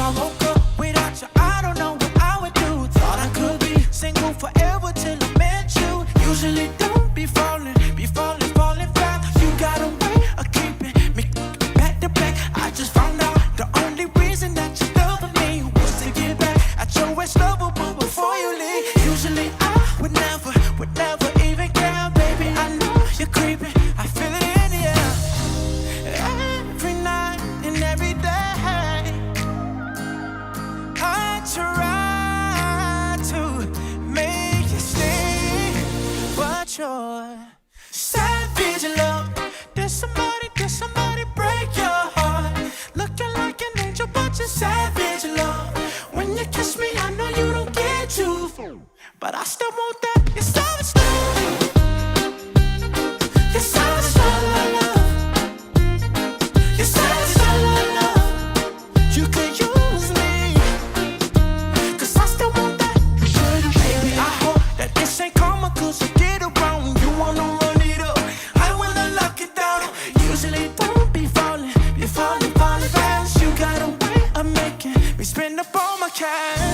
I woke up without you, I don't know what I would do. Thought I could be single forever till I met you. Usually don't be falling fast. You got a way of keeping me back to back. I just found out the only reason that you loved me was to get back at your ex-lover, but before you leave. Usually I would never even care, baby. I know you're creeping, I feel it in the air. Every night and every day, I try to make you stay, but you're savage love. Did somebody break your heart? Looking like an angel, but you're savage love. When you kiss me, I know you don't get to, but I still want that. You're savage love. You're savage love. You're savage love. You could use me, 'cause I still want that. Baby, I hope that this ain't karma, 'cause you get around. You wanna run it up, I wanna lock it down. Usually don't be falling fast. You got a way of making me spend up all my cash.